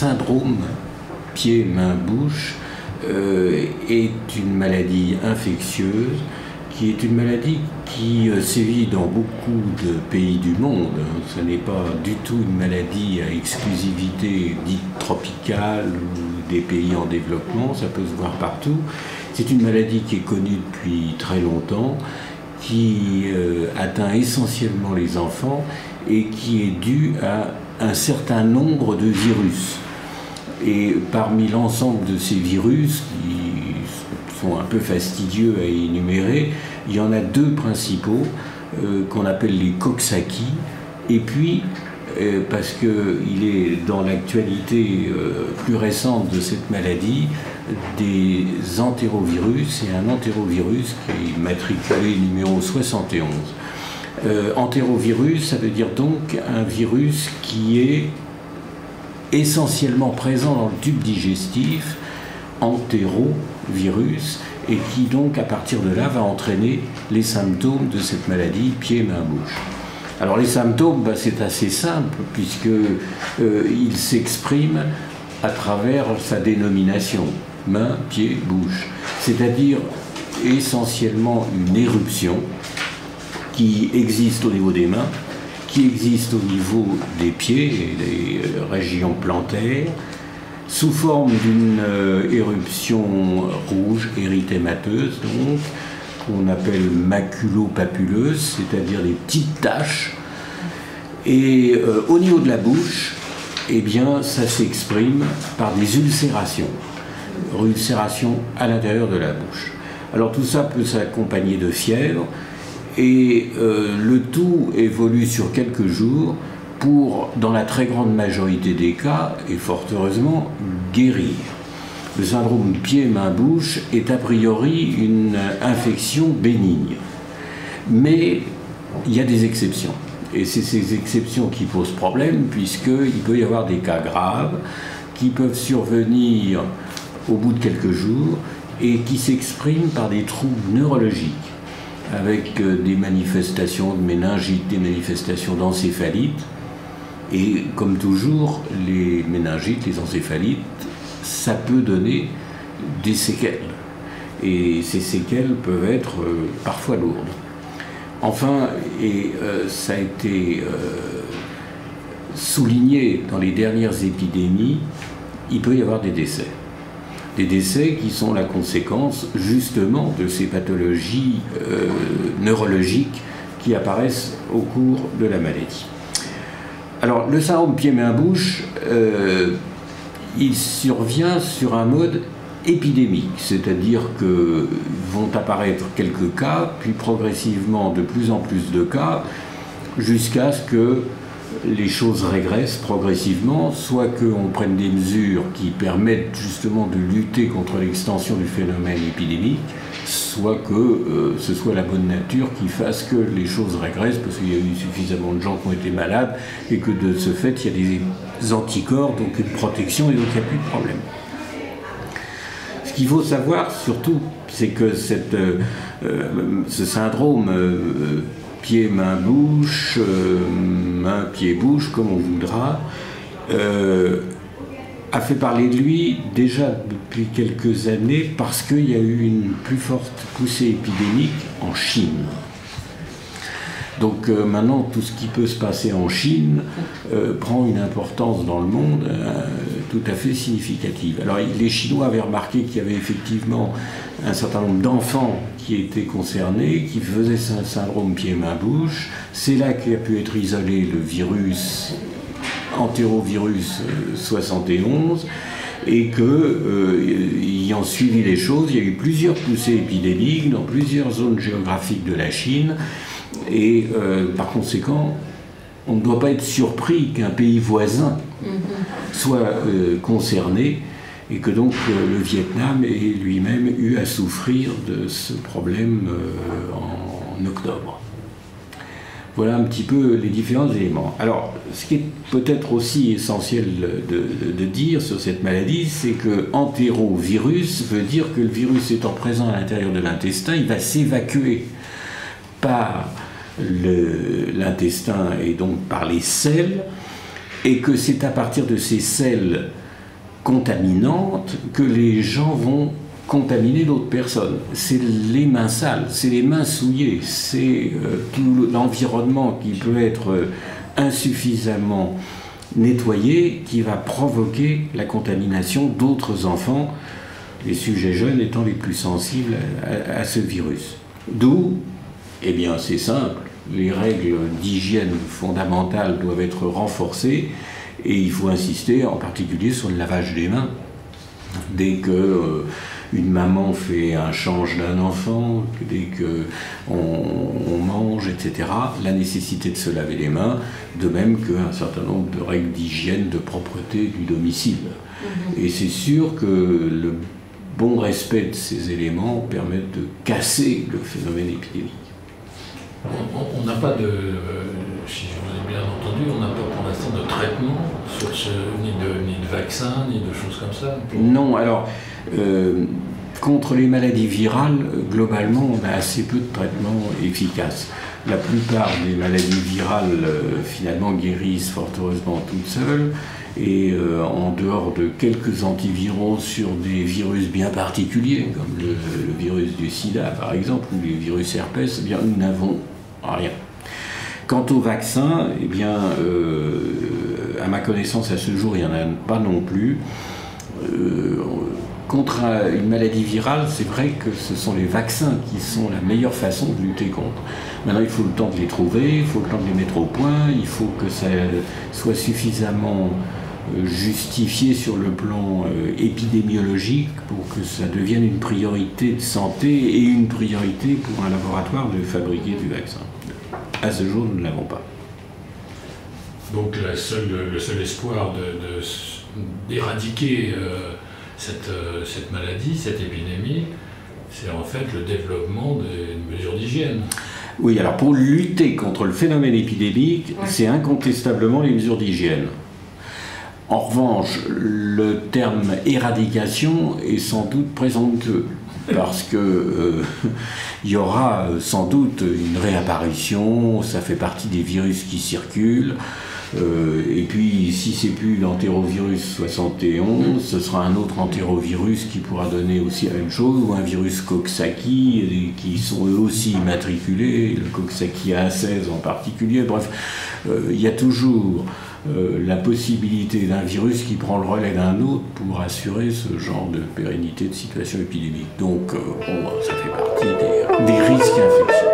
syndrome pied-main-bouche est une maladie infectieuse, qui est une maladie qui sévit dans beaucoup de pays du monde. Ce n'est pas du tout une maladie à exclusivité dite tropicale ou des pays en développement, ça peut se voir partout. C'est une maladie qui est connue depuis très longtemps, qui atteint essentiellement les enfants et qui est due à un certain nombre de virus. Et parmi l'ensemble de ces virus, qui sont un peu fastidieux à énumérer, il y en a deux principaux qu'on appelle les Coxsackie. Et puis, parce qu'il est dans l'actualité plus récente de cette maladie, des entérovirus, et un entérovirus qui est matriculé numéro 71. Entérovirus, ça veut dire donc un virus qui est essentiellement présent dans le tube digestif, entérovirus, et qui donc à partir de là va entraîner les symptômes de cette maladie pied-main-bouche. Alors les symptômes, c'est assez simple puisqu'il s'exprime à travers sa dénomination, main, pied, bouche, c'est-à-dire essentiellement une éruption qui existe au niveau des mains, qui existe au niveau des pieds et des régions plantaires, sous forme d'une éruption rouge, érythémateuse, donc, qu'on appelle maculo-papuleuse, c'est-à-dire des petites taches. Et au niveau de la bouche, eh bien, ça s'exprime par des ulcérations à l'intérieur de la bouche. Alors tout ça peut s'accompagner de fièvre, et le tout évolue sur quelques jours pour, dans la très grande majorité des cas, et fort heureusement, guérir. Le syndrome pied-main-bouche est a priori une infection bénigne. Mais il y a des exceptions. Et c'est ces exceptions qui posent problème, puisqu'il peut y avoir des cas graves qui peuvent survenir au bout de quelques jours et qui s'expriment par des troubles neurologiques, avec des manifestations de méningite, des manifestations d'encéphalite. Et comme toujours, les méningites, les encéphalites, ça peut donner des séquelles. Et ces séquelles peuvent être parfois lourdes. Enfin, et ça a été souligné dans les dernières épidémies, il peut y avoir des décès. Des décès qui sont la conséquence justement de ces pathologies neurologiques qui apparaissent au cours de la maladie. Alors, le syndrome pied-main-bouche, il survient sur un mode épidémique, c'est-à-dire que vont apparaître quelques cas, puis progressivement de plus en plus de cas, jusqu'à ce que les choses régressent progressivement, soit qu'on prenne des mesures qui permettent justement de lutter contre l'extension du phénomène épidémique, soit que ce soit la bonne nature qui fasse que les choses régressent, parce qu'il y a eu suffisamment de gens qui ont été malades, et que de ce fait, il y a des anticorps, donc une protection, et donc il n'y a plus de problème. Ce qu'il faut savoir surtout, c'est que ce syndrome pied-main-bouche, main-pied-bouche, comme on voudra, a fait parler de lui déjà depuis quelques années parce qu'il y a eu une plus forte poussée épidémique en Chine. Donc maintenant, tout ce qui peut se passer en Chine prend une importance dans le monde tout à fait significative. Alors les Chinois avaient remarqué qu'il y avait effectivement un certain nombre d'enfants qui étaient concernés, qui faisaient ce syndrome pied-main-bouche. C'est là qu'a pu être isolé le virus, entérovirus 71, et ayant suivi les choses, il y a eu plusieurs poussées épidémiques dans plusieurs zones géographiques de la Chine. Et par conséquent, on ne doit pas être surpris qu'un pays voisin soit concerné, et que donc le Vietnam ait lui-même eu à souffrir de ce problème en octobre. Voilà un petit peu les différents éléments. Alors, ce qui est peut-être aussi essentiel de dire sur cette maladie, c'est que entérovirus veut dire que le virus étant présent à l'intérieur de l'intestin, il va s'évacuer par l'intestin et donc par les selles, et que c'est à partir de ces selles contaminante que les gens vont contaminer d'autres personnes. C'est les mains sales, c'est les mains souillées, c'est tout l'environnement qui peut être insuffisamment nettoyé qui va provoquer la contamination d'autres enfants, les sujets jeunes étant les plus sensibles à ce virus. D'où, eh bien c'est simple, les règles d'hygiène fondamentales doivent être renforcées et il faut insister en particulier sur le lavage des mains. Dès que une maman fait un change d'un enfant, dès qu'on mange, etc., la nécessité de se laver les mains, de même qu'un certain nombre de règles d'hygiène, de propreté du domicile. Et c'est sûr que le bon respect de ces éléments permet de casser le phénomène épidémique. On n'a pas de, si je vous ai bien entendu, on n'a pas pour l'instant de traitement sur ni de vaccin, ni de choses comme ça. Non, alors, contre les maladies virales, globalement, on a assez peu de traitements efficaces. La plupart des maladies virales, finalement, guérissent fort heureusement toutes seules. Et en dehors de quelques antiviraux sur des virus bien particuliers, comme le virus du sida par exemple, ou les virus herpès, eh bien, nous n'avons rien. Quant au vaccin, eh bien, à ma connaissance, à ce jour, il n'y en a pas non plus. Contre une maladie virale, c'est vrai que ce sont les vaccins qui sont la meilleure façon de lutter contre. Maintenant, il faut le temps de les trouver, il faut le temps de les mettre au point, il faut que ça soit suffisamment justifié sur le plan épidémiologique pour que ça devienne une priorité de santé et une priorité pour un laboratoire de fabriquer du vaccin. À ce jour, nous ne l'avons pas. Donc le seul espoir d'éradiquer cette maladie, cette épidémie, c'est en fait le développement des mesures d'hygiène. Oui, alors pour lutter contre le phénomène épidémique, c'est incontestablement les mesures d'hygiène. En revanche, le terme éradication est sans doute présomptueux, parce que il y aura sans doute une réapparition, ça fait partie des virus qui circulent, et puis si c'est plus l'entérovirus 71, ce sera un autre entérovirus qui pourra donner aussi la même chose, ou un virus Coxsackie, qui sont eux aussi immatriculés, le Coxsackie A16 en particulier, bref, il y a toujours la possibilité d'un virus qui prend le relais d'un autre pour assurer ce genre de pérennité de situation épidémique. Donc, ça fait partie des risques infectieux.